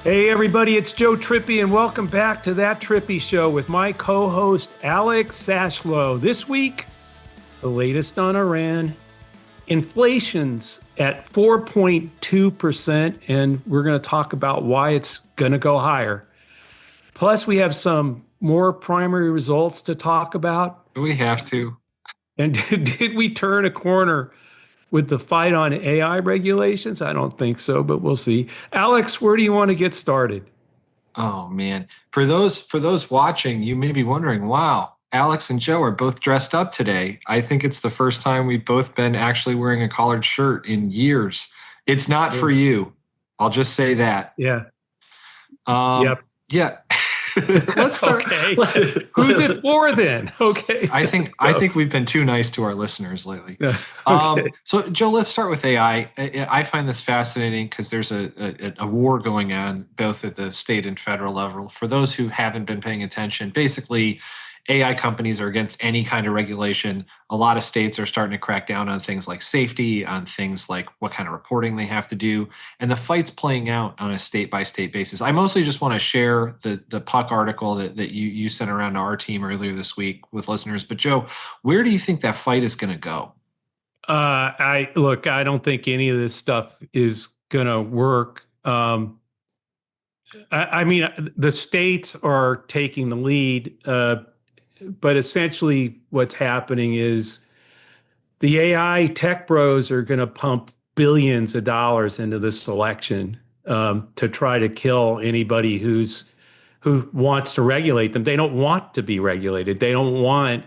Hey everybody, it's Joe Trippi and welcome back to That Trippi Show with my co-host Alex Sashlow. This week, the latest on Iran. Inflation's at 4.2% and we're going to talk about why it's going to go higher. Plus, we have some more primary results to talk about. We have to. And did we turn a corner with the fight on AI regulations? I don't think so, but we'll see. Alex, where do you want to get started? Oh man. For those watching, you may be wondering, wow, Alex and Joe are both dressed up today. I think it's the first time we've both been actually wearing a collared shirt in years. It's not for you. I'll just say that. Yeah. Yep. Yeah. Let's start. Okay. Who's it for then? Okay. I think we've been too nice to our listeners lately. Okay. So Joe, let's start with AI. I find this fascinating because there's a war going on both at the state and federal level. For those who haven't been paying attention, basically AI companies are against any kind of regulation. A lot of states are starting to crack down on things like safety, on things like what kind of reporting they have to do. And the fight's playing out on a state-by-state basis. I mostly just want to share the Puck article that you sent around to our team earlier this week with listeners. But Joe, where do you think that fight is going to go? I don't think any of this stuff is going to work. I mean, the states are taking the lead. But essentially what's happening is the AI tech bros are going to pump billions of dollars into this election to try to kill anybody who wants to regulate them. They don't want to be regulated. They don't want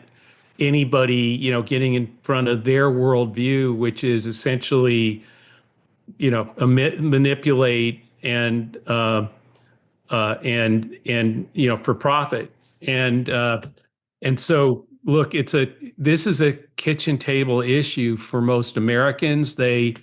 anybody, getting in front of their worldview, which is essentially, manipulate and for profit. And so, look, this is a kitchen table issue for most Americans. They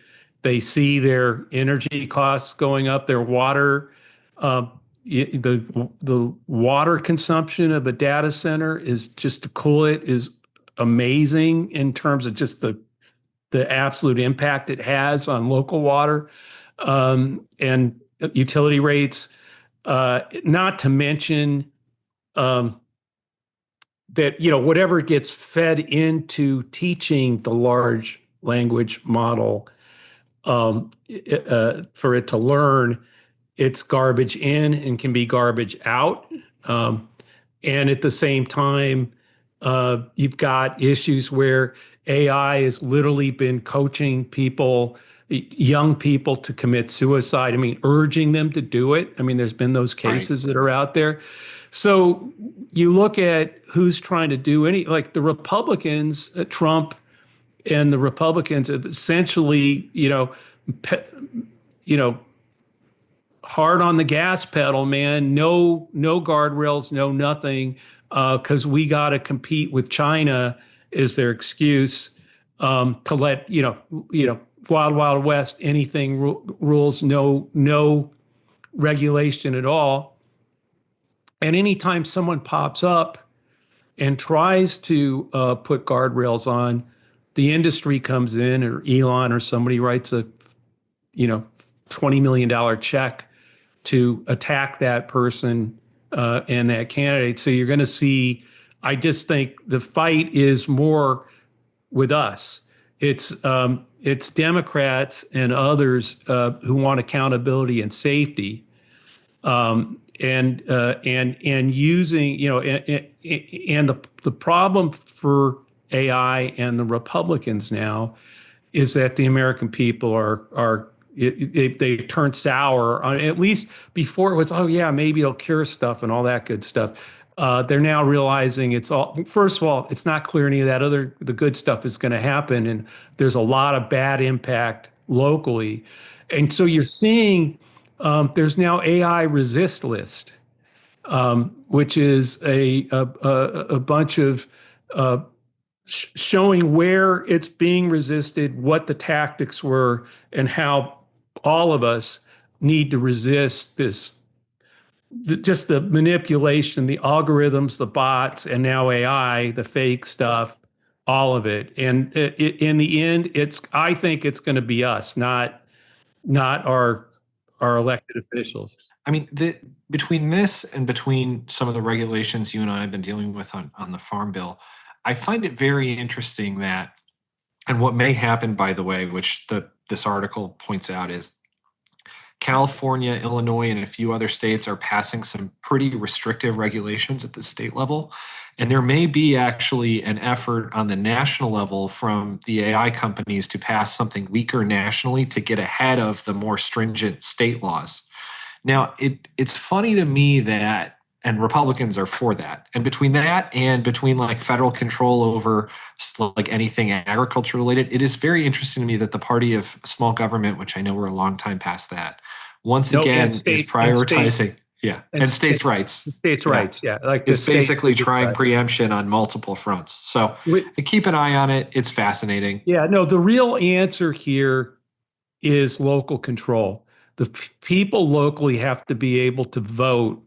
see their energy costs going up, their water, the water consumption of a data center is just to cool it is amazing in terms of just the absolute impact it has on local water and utility rates. Not to mention. That whatever gets fed into teaching the large language model for it to learn, it's garbage in and can be garbage out. And at the same time, you've got issues where AI has literally been coaching people, young people, to commit suicide. I mean, urging them to do it. I mean, there's been those cases that are out there. So you look at who's trying to do like the Republicans, Trump and the Republicans have essentially, hard on the gas pedal, man. No guardrails, no nothing, because we got to compete with China is their excuse to let Wild West, anything rules, no regulation at all. And anytime someone pops up and tries to put guardrails on, the industry comes in, or Elon or somebody writes a $20 million check to attack that person and that candidate. So you're going to see, I just think the fight is more with us. It's Democrats and others who want accountability and safety. And using, and the problem for AI and the Republicans now is that the American people they've turned sour on, at least before it was, oh yeah, maybe it'll cure stuff and all that good stuff. They're now realizing first of all, it's not clear any of the good stuff is going to happen. And there's a lot of bad impact locally. And so you're seeing, there's now AI resist list, which is a bunch of showing where it's being resisted, what the tactics were, and how all of us need to resist this, just the manipulation, the algorithms, the bots, and now AI, the fake stuff, all of it. And in the end, I think it's going to be us, not our our elected officials. I mean, between this and between some of the regulations you and I have been dealing with on the Farm Bill, I find it very interesting that, and what may happen, by the way, which this article points out, is California, Illinois, and a few other states are passing some pretty restrictive regulations at the state level. And there may be actually an effort on the national level from the AI companies to pass something weaker nationally to get ahead of the more stringent state laws. Now, it's funny to me that, and Republicans are for that. And between that and between like federal control over like anything agriculture related, it is very interesting to me that the party of small government, which I know we're a long time past that, once No, again and is state prioritizing, yeah, and states' rights. States' Yeah. rights, yeah, like the Is basically state trying right. preemption on multiple fronts. So keep an eye on it. It's fascinating. Yeah, no, the real answer here is local control. The people locally have to be able to vote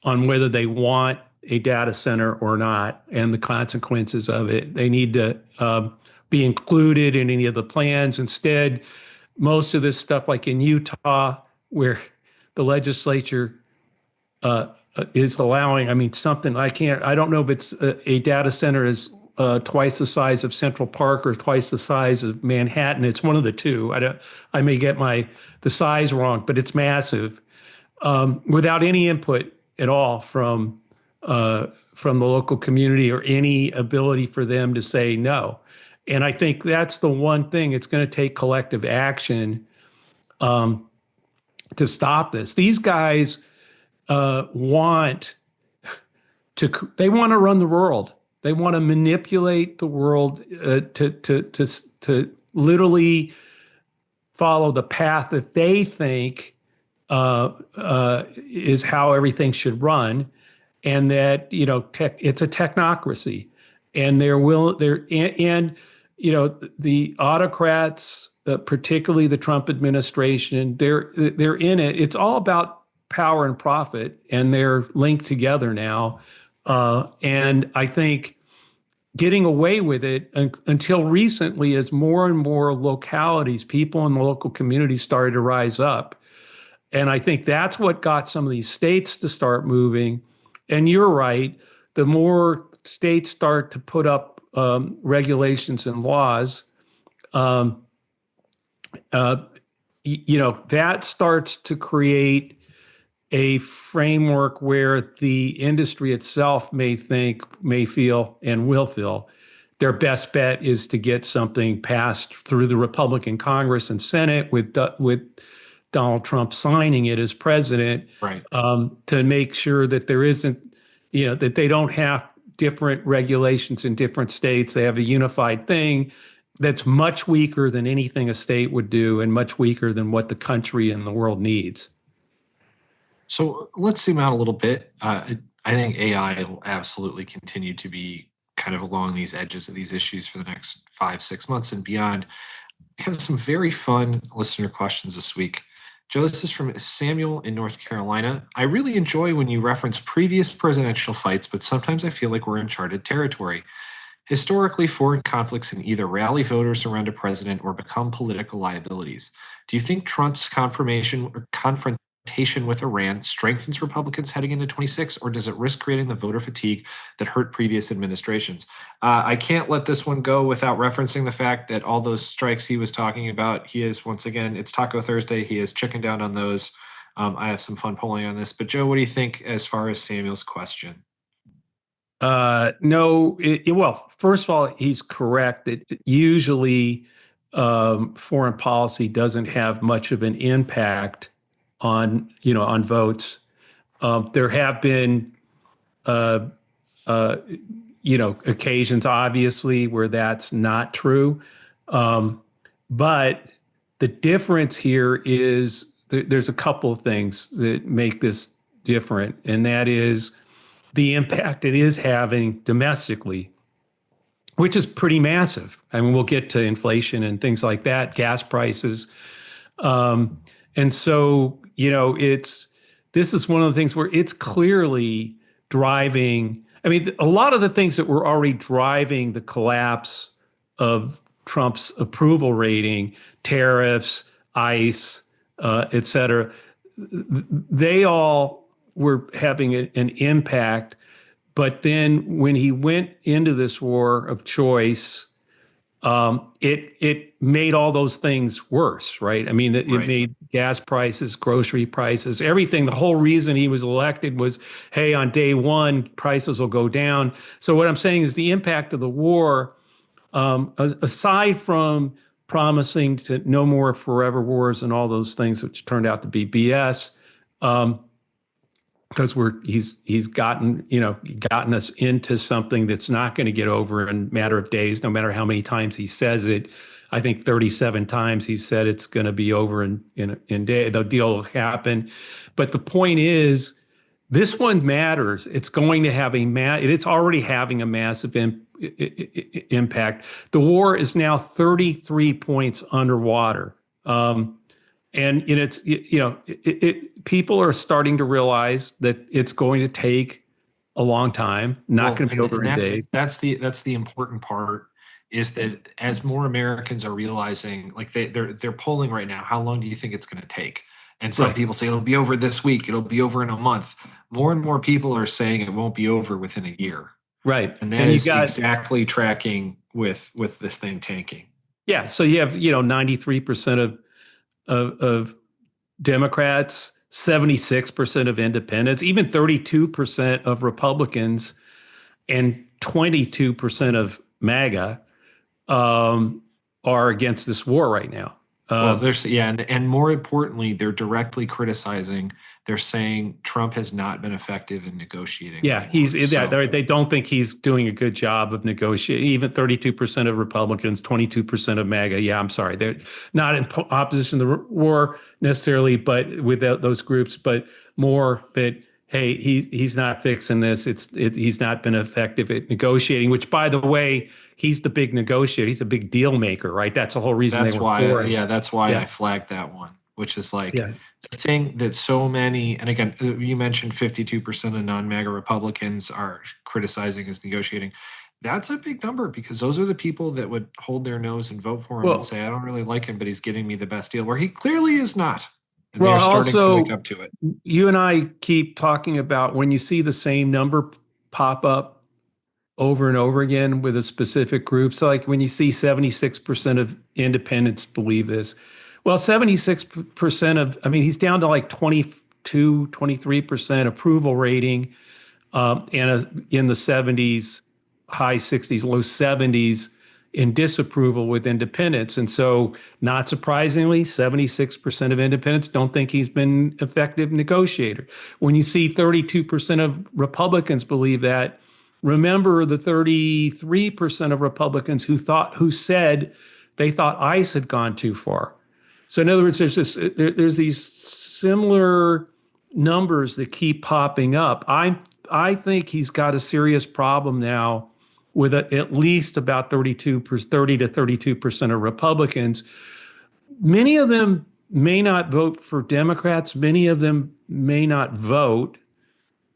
on whether they want a data center or not and the consequences of it. They need to be included in any of the plans. Instead, most of this stuff, like in Utah, where the legislature is allowing, I mean, something I don't know if it's a data center is twice the size of Central Park or twice the size of Manhattan. It's one of the two. I may get the size wrong, but it's massive without any input at all from the local community or any ability for them to say no. And I think that's the one thing. It's going to take collective action to stop this. These guys want they want to run the world. They want to manipulate the world to literally follow the path that they think is how everything should run, and that it's a technocracy, and the autocrats, particularly the Trump administration, they're in it. It's all about power and profit, and they're linked together now. And I think getting away with it until recently, as more and more localities, people in the local community started to rise up. And I think that's what got some of these states to start moving. And you're right, the more states start to put up regulations and laws, that starts to create a framework where the industry itself may feel, and will feel, their best bet is to get something passed through the Republican Congress and Senate with Donald Trump signing it as president, right? To make sure that there isn't, that they don't have different regulations in different states. They have a unified thing that's much weaker than anything a state would do, and much weaker than what the country and the world needs. So let's zoom out a little bit. I think AI will absolutely continue to be kind of along these edges of these issues for the next 5-6 months and beyond. I have some very fun listener questions this week. Joe, this is from Samuel in North Carolina. I really enjoy when you reference previous presidential fights, but sometimes I feel like we're in uncharted territory. Historically, foreign conflicts can either rally voters around a president or become political liabilities. Do you think Trump's confrontation with Iran strengthens Republicans heading into 26, or does it risk creating the voter fatigue that hurt previous administrations? I can't let this one go without referencing the fact that all those strikes he was talking about, he is, once again, it's Taco Thursday. He has chickened down on those. I have some fun polling on this. But Joe, what do you think as far as Samuel's question? No, well, first of all, he's correct that usually foreign policy doesn't have much of an impact on votes. There have been occasions, obviously, where that's not true. But the difference here is there's a couple of things that make this different, and that is the impact it is having domestically, which is pretty massive. I mean, we'll get to inflation and things like that, gas prices. And so, this is one of the things where it's clearly driving. I mean, a lot of the things that were already driving the collapse of Trump's approval rating, tariffs, ICE, et cetera. They all were having an impact. But then when he went into this war of choice, it made all those things worse, right? I mean, it Right. made gas prices, grocery prices, everything. The whole reason he was elected was, hey, on day one, prices will go down. So what I'm saying is the impact of the war, aside from promising to no more forever wars and all those things, which turned out to be BS, because he's gotten us into something that's not going to get over in a matter of days, no matter how many times he says it. I think 37 times he said it's going to be over in day. The deal will happen, but the point is, this one matters. It's going to have it's already having a massive impact. The war is now 33 points underwater. And it's people are starting to realize that it's going to take a long time, not going to be over in days. That's the important part, is that as more Americans are realizing, like they're polling right now, how long do you think it's going to take? And some Right. people say it'll be over this week, it'll be over in a month. More and more people are saying it won't be over within a year. Right. And that And you is got, exactly tracking with this thing tanking. yeah, so you have 93% of Democrats, 76% of independents, even 32% of Republicans, and 22% of MAGA are against this war right now. Well, and more importantly, they're directly criticizing. They're saying Trump has not been effective in negotiating. Yeah, they don't think he's doing a good job of negotiating. Even 32% of Republicans, 22% of MAGA. Yeah, I'm sorry, they're not in opposition to the war necessarily, but with those groups, but more that, hey, he's not fixing this. He's not been effective at negotiating. Which, by the way, he's the big negotiator. He's a big deal maker, right? That's the whole reason That's they were why, for him. yeah, that's why Yeah. I flagged that one, which is like Yeah. the thing that so many, and again, you mentioned 52% of non-MAGA Republicans are criticizing as negotiating. That's a big number, because those are the people that would hold their nose and vote for him and Well, say, I don't really like him, but he's getting me the best deal, where he clearly is not. And well, they're starting to wake also, up to it. you and I keep talking about when you see the same number pop up over and over again with a specific group. So like when you see 76% of independents believe this, well, 76% I mean, he's down to like 22, 23% approval rating, in the 70s, high 60s, low 70s in disapproval with independents. And so, not surprisingly, 76% of independents don't think he's been effective negotiator. When you see 32% of Republicans believe that, remember the 33% of Republicans who said they thought ICE had gone too far. So in other words, there's these similar numbers that keep popping up. I think he's got a serious problem now with at least about 30 to 32% of Republicans. Many of them may not vote for Democrats. Many of them may not vote,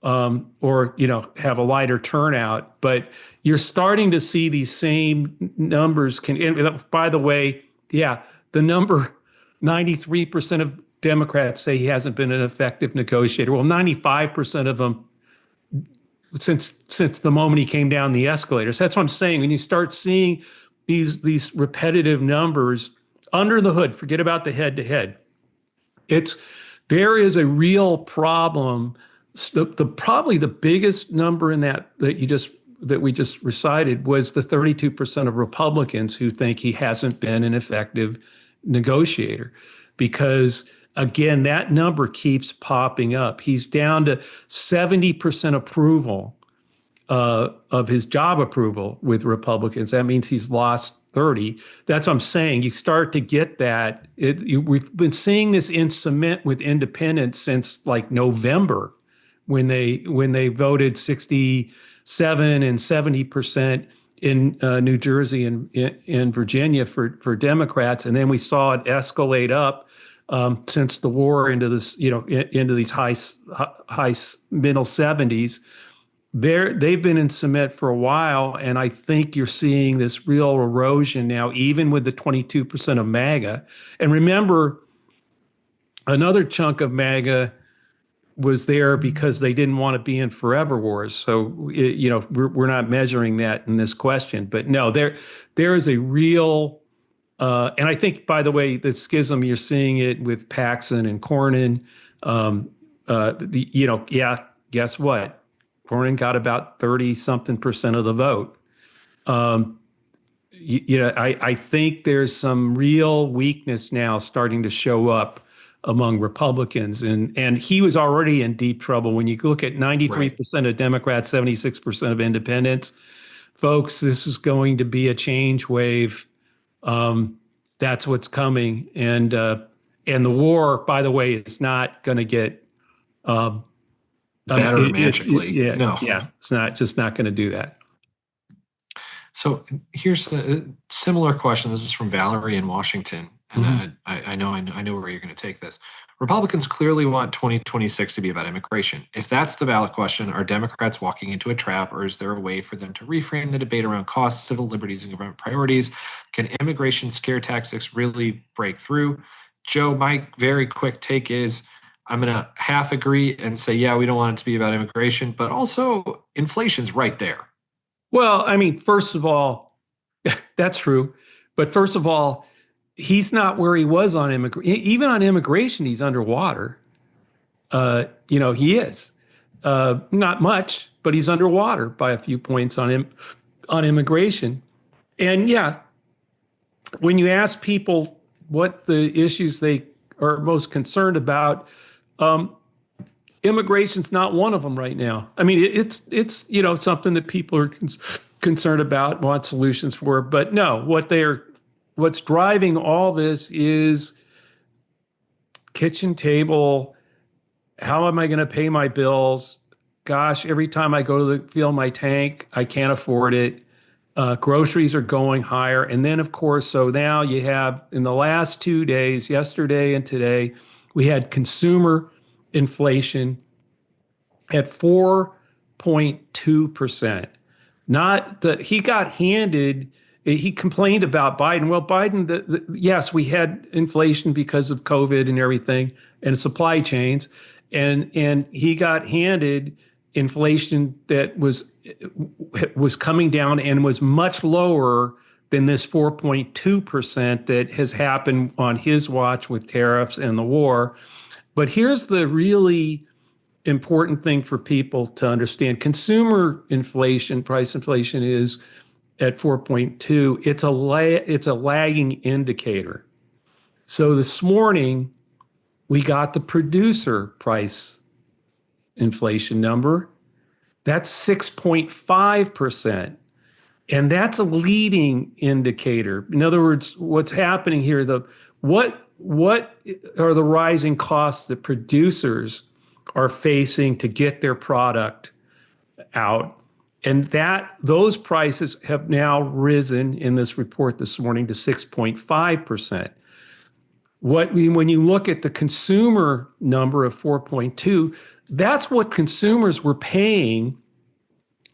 or have a lighter turnout. But you're starting to see these same numbers. And by the way, yeah, the number 93% of Democrats say he hasn't been an effective negotiator. Well, 95% of them since the moment he came down the escalators. That's what I'm saying. When you start seeing these repetitive numbers under the hood, forget about the head to head. There is a real problem. Probably the biggest number in that we just recited was the 32% of Republicans who think he hasn't been an effective negotiator, because again, that number keeps popping up. He's down to 70% approval of his job approval with Republicans. That means he's lost 30. That's what I'm saying. You start to get that. We've been seeing this in cement with independents since like November, when they voted 67 and 70% in New Jersey and in Virginia for Democrats, and then we saw it escalate up since the war into these high middle 70s. They've been in cement for a while, and I think you're seeing this real erosion now, even with the 22% of MAGA. And remember, Another chunk of MAGA was there because they didn't want to be in forever wars. So, we're not measuring that in this question. But no, there is a real, and I think, by the way, the schism, you're seeing it with Paxson and Cornyn. Yeah, guess what? Cornyn got about 30 something percent of the vote. I think there's some real weakness now starting to show up among Republicans, and he was already in deep trouble. When you look at 93% of Democrats, 76% of independents, folks, this is going to be a change wave. That's what's coming, and the war, by the way, is not going to get better magically. Yeah, No. yeah, it's not going to do that. So here's a similar question. This is from Valerie in Washington, and I know where you're going to take this. Republicans clearly want 2026 to be about immigration. If that's the ballot question, are Democrats walking into a trap, or is there a way for them to reframe the debate around costs, civil liberties, and government priorities? Can immigration scare tactics really break through? Joe, my very quick take is I'm going to half agree and say, yeah, we don't want it to be about immigration, but also inflation's right there. Well, I mean, first of all, that's true. But first of all, he's not where he was on immigration. Even on immigration, he's underwater. He is. Not much, but he's underwater by a few points on immigration. And yeah, when you ask people what the issues they are most concerned about, immigration's not one of them right now. I mean, it's something that people are concerned about, want solutions for. But no, what's driving all this is kitchen table. How am I going to pay my bills? Gosh, every time I go to fill my tank, I can't afford it. Groceries are going higher. And then, of course, so now you have, in the last 2 days, yesterday and today, we had consumer inflation at 4.2%. Not that he got handed, he complained about Biden. Well, Biden, yes, we had inflation because of COVID and everything and supply chains. And he got handed inflation that was coming down and was much lower than this 4.2% that has happened on his watch with tariffs and the war. But here's the really important thing for people to understand. Consumer inflation, price inflation, is at 4.2. It's a lagging indicator. So this morning we got the producer price inflation number. That's 6.5%. And that's a leading indicator. In other words, what's happening here, what are the rising costs that producers are facing to get their product out? And those prices have now risen in this report this morning to 6.5%. When you look at the consumer number of 4.2, that's what consumers were paying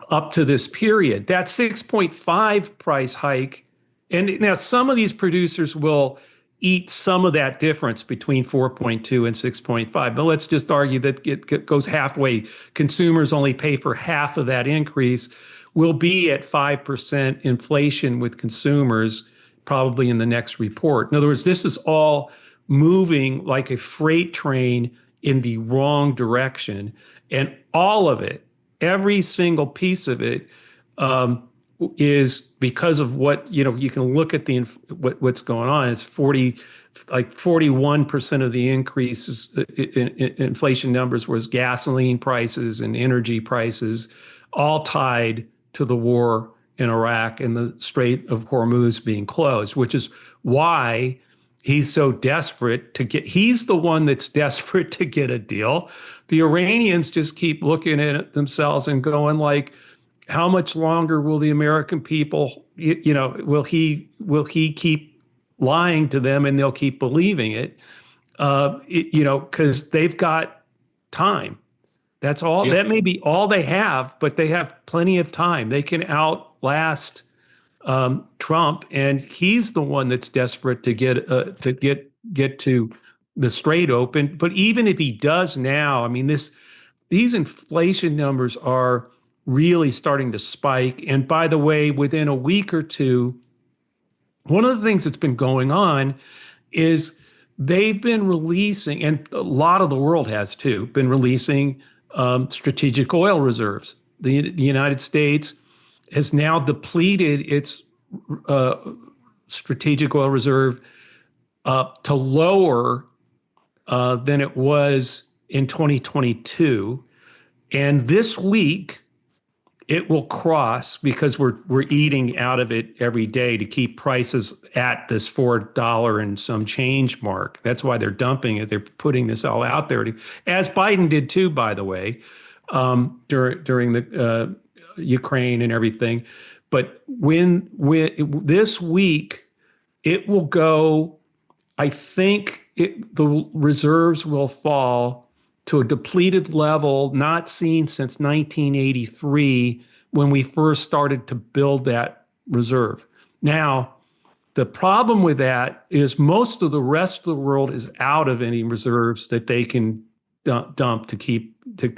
up to this period. That 6.5 price hike, and now some of these producers will eat some of that difference between 4.2 and 6.5, but let's just argue that it goes halfway. Consumers only pay for half of that increase. We'll be at 5% inflation with consumers probably in the next report. In other words, this is all moving like a freight train in the wrong direction. And all of it, every single piece of it, is because of what, you can look at what's going on. It's 41% of the increases in inflation numbers was gasoline prices and energy prices, all tied to the war in Iraq and the Strait of Hormuz being closed, which is why he's so desperate he's the one that's desperate to get a deal. The Iranians just keep looking at it themselves and going like, how much longer will the American people, will he keep lying to them and they'll keep believing it, because they've got time. That's all. That may be all they have, but they have plenty of time. They can outlast Trump, and he's the one that's desperate to get to the Strait open. But even if he does now, I mean, these inflation numbers are really starting to spike. And by the way, within a week or two, one of the things that's been going on is they've been releasing, and a lot of the world has too, been releasing strategic oil reserves. The United States has now depleted its uh, strategic oil reserve to lower than it was in 2022. And this week, it will cross because we're eating out of it every day to keep prices at this $4 and some change mark. That's why they're dumping it. They're putting this all out there, as Biden did too, by the way, during the Ukraine and everything. But when this week, it will go. I think the reserves will fall to a depleted level not seen since 1983 when we first started to build that reserve. Now, the problem with that is most of the rest of the world is out of any reserves that they can dump to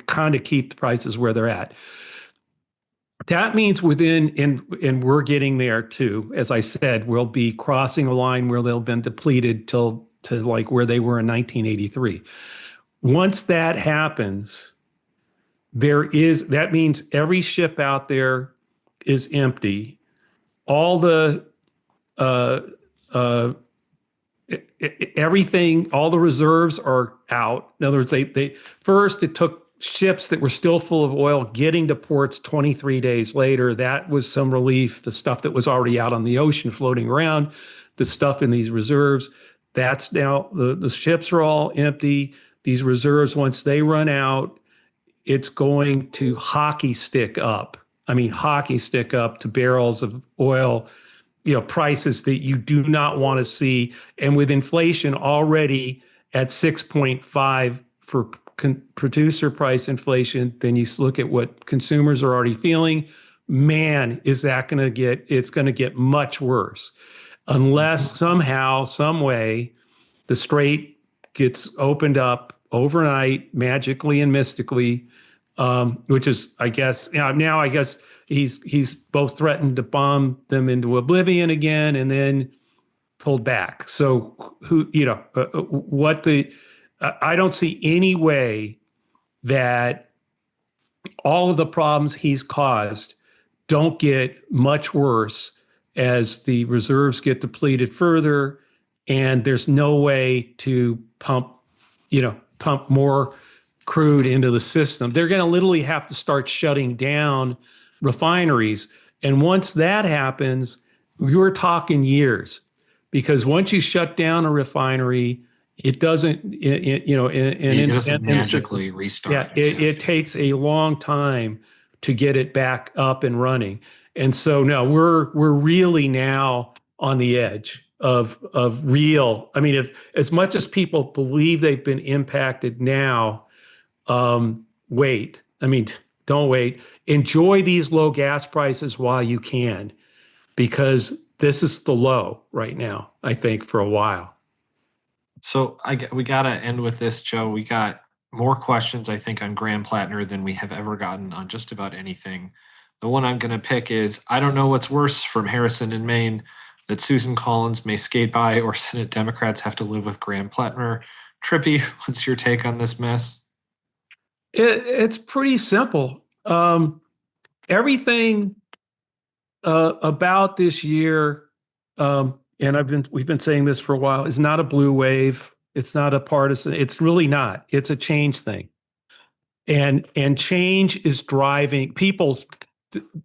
kind of keep the prices where they're at. That means and we're getting there too. As I said, we'll be crossing a line where they'll been depleted to like where they were in 1983. Once that happens, that means every ship out there is empty. All the everything, all the reserves are out. In other words, they first it took ships that were still full of oil getting to ports 23 days later. That was some relief. The stuff that was already out on the ocean floating around, the stuff in these reserves, that's now the ships are all empty. These reserves, once they run out, it's going to hockey stick up. I mean, hockey stick up to barrels of oil, prices that you do not want to see. And with inflation already at 6.5 for producer price inflation, then you look at what consumers are already feeling. Man, it's going to get much worse unless somehow, some way, the Strait gets opened up overnight, magically and mystically, which is, I guess, now I guess he's both threatened to bomb them into oblivion again and then pulled back. So I don't see any way that all of the problems he's caused don't get much worse as the reserves get depleted further, and there's no way to pump more crude into the system. They're going to literally have to start shutting down refineries. And once that happens, you're talking years, because once you shut down a refinery, it doesn't, it doesn't magically restart. Yeah, it takes a long time to get it back up and running. And so no, we're really now on the edge of real. I mean, if as much as people believe they've been impacted now, wait. I mean, don't wait. Enjoy these low gas prices while you can, because this is the low right now, I think, for a while. So we got to end with this, Joe. We got more questions, I think, on Graham Plattner than we have ever gotten on just about anything. The one I'm going to pick is, I don't know what's worse, from Harrison in Maine, that Susan Collins may skate by or Senate Democrats have to live with Graham Plattner. Trippi, what's your take on this mess? It's pretty simple. Everything about this year, and we've been saying this for a while, is not a blue wave. It's not a partisan. It's really not. It's a change thing, and change is driving people's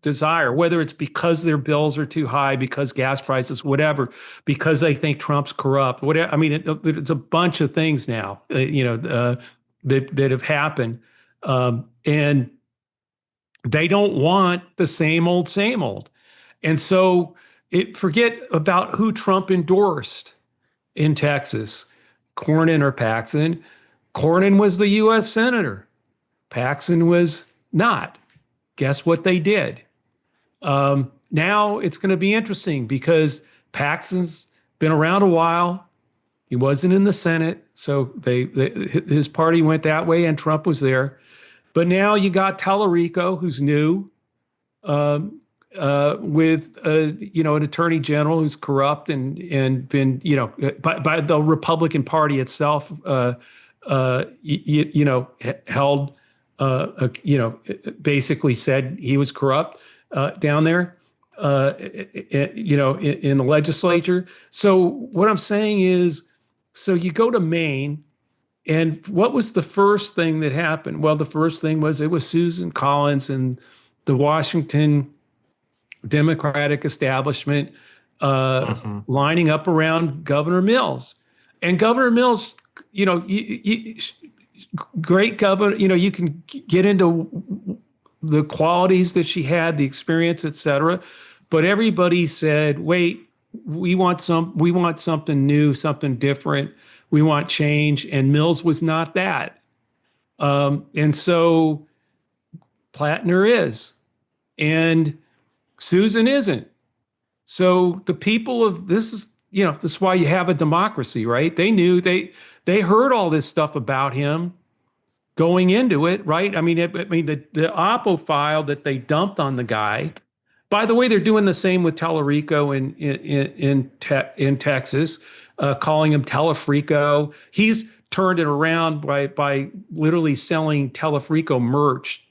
desire, whether it's because their bills are too high, because gas prices, whatever, because they think Trump's corrupt, whatever. I mean, it's a bunch of things now, that have happened, and they don't want the same old, and so forget about who Trump endorsed in Texas, Cornyn or Paxton. Cornyn was the U.S. Senator. Paxton was not. Guess what they did? Now it's going to be interesting because Paxton's been around a while. He wasn't in the Senate, so his party went that way, and Trump was there. But now you got Tallarico, who's new, with an attorney general who's corrupt and been by the Republican Party itself held basically said he was corrupt down there in the legislature. So what I'm saying is, so you go to Maine. And what was the first thing that happened? Well, the first thing was it was Susan Collins and the Washington Democratic establishment lining up around Governor Mills. And Governor Mills, great governor, you can get into the qualities that she had, the experience, et cetera. But everybody said, wait, we want something new, something different. We want change, and Mills was not that. And so Plattner is, and Susan isn't. So the people of this is why you have a democracy, right? They knew they heard all this stuff about him going into it, right? I mean, the Oppo file that they dumped on the guy. By the way, they're doing the same with Tallarico in Texas. Calling him Telefrico. He's turned it around by literally selling Telefrico merch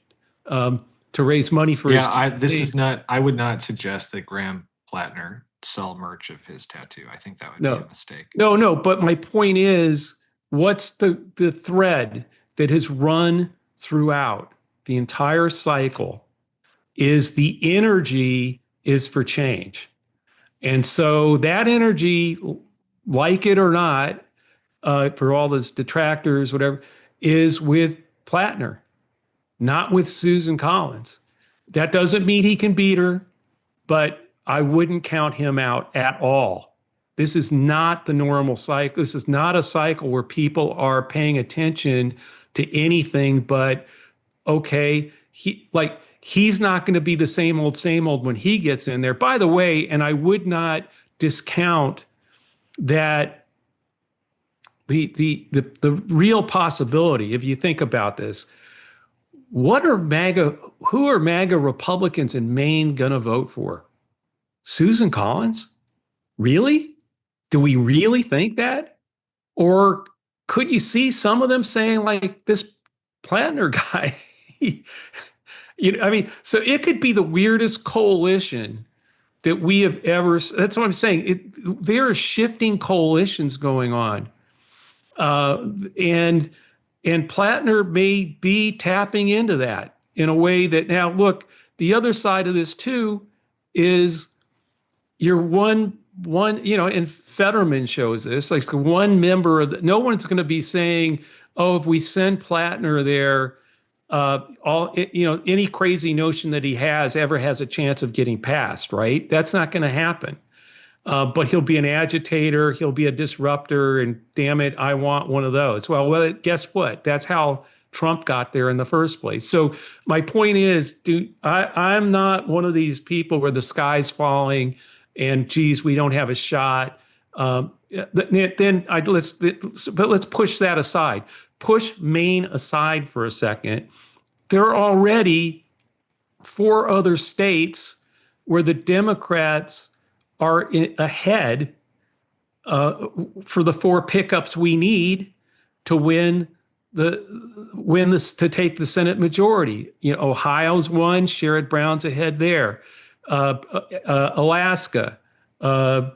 to raise money for his. I would not suggest that Graham Plattner sell merch of his tattoo. I think that would be a mistake. No. But my point is, what's the thread that has run throughout the entire cycle is the energy is for change. And so that energy, like it or not, for all those detractors, whatever, is with Plattner, not with Susan Collins. That doesn't mean he can beat her, but I wouldn't count him out at all. This is not the normal cycle. This is not a cycle where people are paying attention to anything but, okay, he's not going to be the same old when he gets in there. By the way, and I would not discount that the real possibility, if you think about this, who are MAGA Republicans in Maine going to vote for? Susan Collins? Really? Do we really think that? Or could you see some of them saying, like, this Plattner guy, so it could be the weirdest coalition that we have ever. That's what I'm saying. There are shifting coalitions going on, and Plattner may be tapping into that in a way that now look. The other side of this too is you're one. And Fetterman shows this. Like one member of no one's going to be saying, "Oh, if we send Plattner there." Any crazy notion that he ever has a chance of getting passed, right? That's not going to happen. But he'll be an agitator, he'll be a disruptor, and damn it, I want one of those. Well, guess what? That's how Trump got there in the first place. So my point is, I'm not one of these people where the sky's falling and geez, we don't have a shot. Let's push that aside. Push Maine aside for a second. There are already 4 other states where the Democrats are ahead for the 4 pickups we need to win this to take the Senate majority. Ohio's one, Sherrod Brown's ahead there. Alaska. What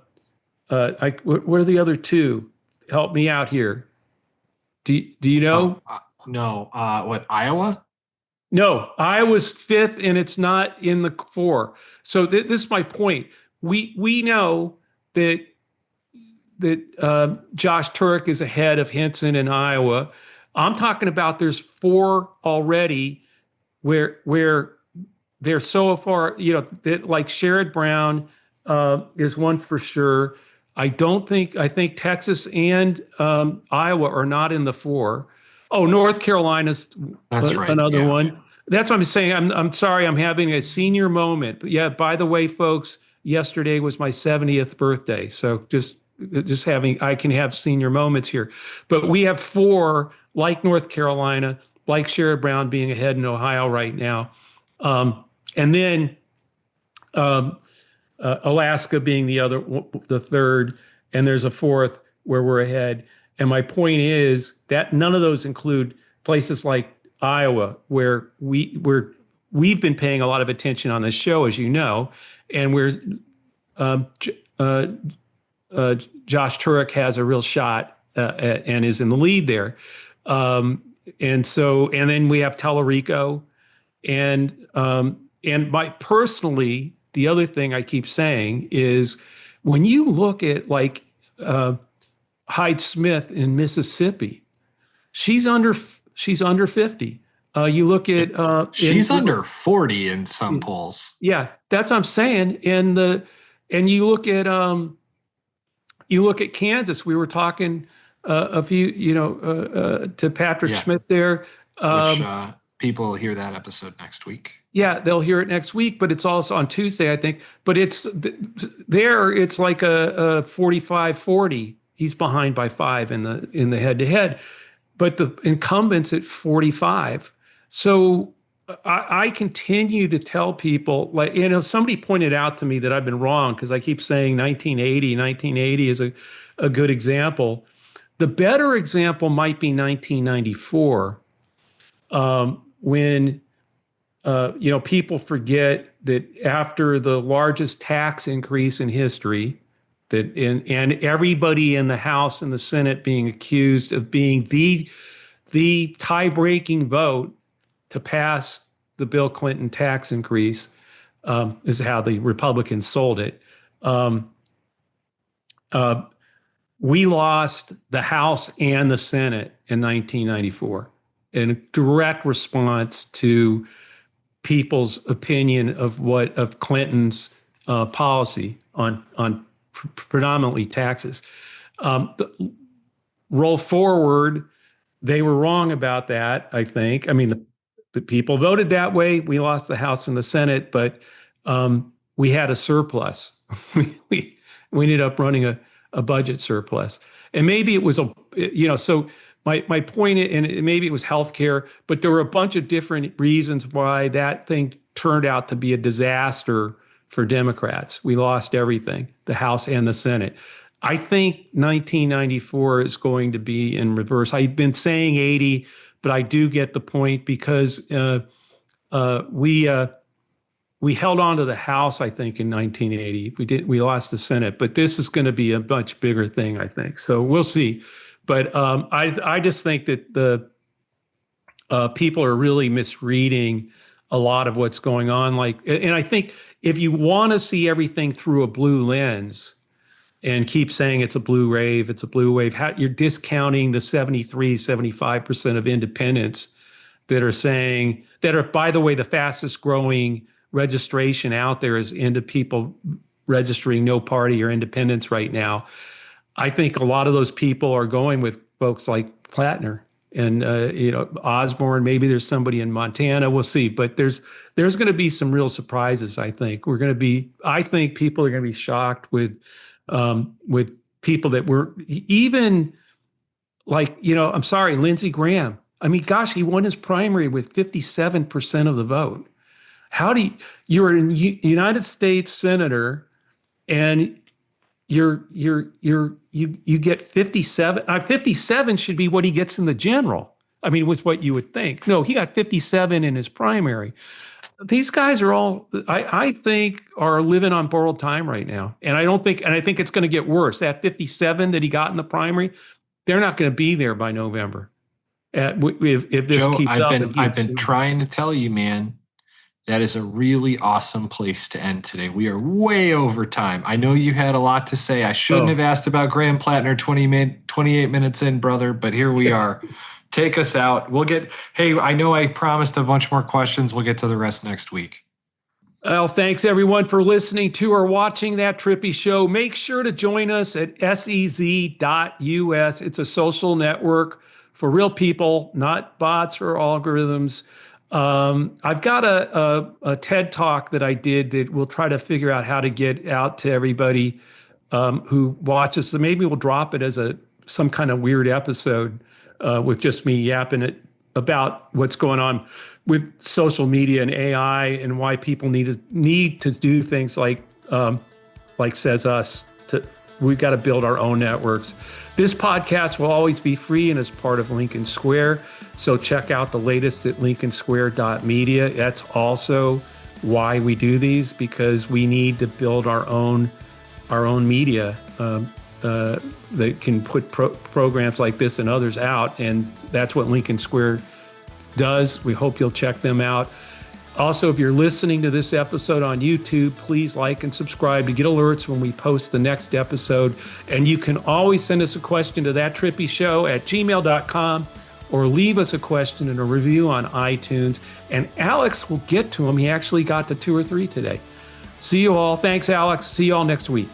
are the other 2? Help me out here. Do you know? No. What, Iowa? No, Iowa's 5th, and it's not in the 4. So this is my point. We know that Josh Turek is ahead of Henson in Iowa. I'm talking about there's 4 already where they're so far. Like Sherrod Brown is one for sure. I think Texas and Iowa are not in the 4. Oh, North Carolina's another one. That's what I'm saying. I'm sorry, I'm having a senior moment. But yeah, by the way, folks, yesterday was my 70th birthday. So just just having, I can have senior moments here, but we have four, like North Carolina, like Sherrod Brown being ahead in Ohio right now. And then Alaska being the third, and there's a fourth where we're ahead. And my point is that none of those include places like Iowa, where we've been paying a lot of attention on this show, as you know, and where Josh Turek has a real shot and is in the lead there. And then we have Tellurico, and my personally, the other thing I keep saying is when you look at like Hyde Smith in Mississippi, she's under 50. You look at she's under 40 in some polls. Yeah, that's what I'm saying. And you look at Kansas. We were talking a few, to Patrick Schmidt there. Which people hear that episode next week. Yeah, they'll hear it next week, but it's also on Tuesday, I think. But it's like a 45-40. He's behind by 5 in the head-to-head, but the incumbent's at 45. So I continue to tell people, like, somebody pointed out to me that I've been wrong because I keep saying 1980. 1980 is a good example. The better example might be 1994, when people forget that after the largest tax increase in history, and everybody in the House and the Senate being accused of being the tie-breaking vote to pass the Bill Clinton tax increase, is how the Republicans sold it. We lost the House and the Senate in 1994 in a direct response to people's opinion of Clinton's policy on predominantly taxes. Roll forward, they were wrong about that, I think. I mean, the people voted that way. We lost the House and the Senate, but we had a surplus. we ended up running a budget surplus. And maybe it was so my point, and maybe it was healthcare, but there were a bunch of different reasons why that thing turned out to be a disaster for Democrats. We lost everything, the House and the Senate. I think 1994 is going to be in reverse. I've been saying 80, but I do get the point because we held on to the House, I think, in 1980. We lost the Senate, but this is going to be a much bigger thing, I think. So we'll see. But I just think that the people are really misreading a lot of what's going on. And I think if you want to see everything through a blue lens and keep saying it's a blue wave, you're discounting the 75% of independents that are, by the way, the fastest growing registration out there is into people registering no party or independents right now. I think a lot of those people are going with folks like Plattner and Osborne. Maybe there's somebody in Montana. We'll see. But there's going to be some real surprises. I think I think people are going to be shocked with people that were even like I'm sorry, Lindsey Graham. I mean, gosh, he won his primary with 57% of the vote. You're a United States senator, and you get 57. 57 should be what he gets in the general. I mean, with what you would think. No, he got 57 in his primary. These guys are all, I think, are living on borrowed time right now. And I think it's going to get worse. That 57 that he got in the primary, they're not going to be there by November. If this Joe, keeps up. I've been trying to tell you, man. That is a really awesome place to end today. We are way over time. I know you had a lot to say. I shouldn't have asked about Graham Plattner 28 minutes in, brother, but here we are. Take us out. I know I promised a bunch more questions. We'll get to the rest next week. Well, thanks everyone for listening to or watching That Trippi Show. Make sure to join us at sez.us. It's a social network for real people, not bots or algorithms. I've got a TED Talk that I did that we'll try to figure out how to get out to everybody who watches. So maybe we'll drop it as some kind of weird episode with just me yapping it about what's going on with social media and AI and why people need to do things like Says Us. We've got to build our own networks. This podcast will always be free and is part of Lincoln Square. So check out the latest at lincolnsquare.media. That's also why we do these, because we need to build our own media that can put programs like this and others out. And that's what Lincoln Square does. We hope you'll check them out. Also, if you're listening to this episode on YouTube, please like and subscribe to get alerts when we post the next episode. And you can always send us a question to thattrippyshow@gmail.com or leave us a question and a review on iTunes. And Alex will get to them. He actually got to 2 or 3 today. See you all. Thanks, Alex. See you all next week.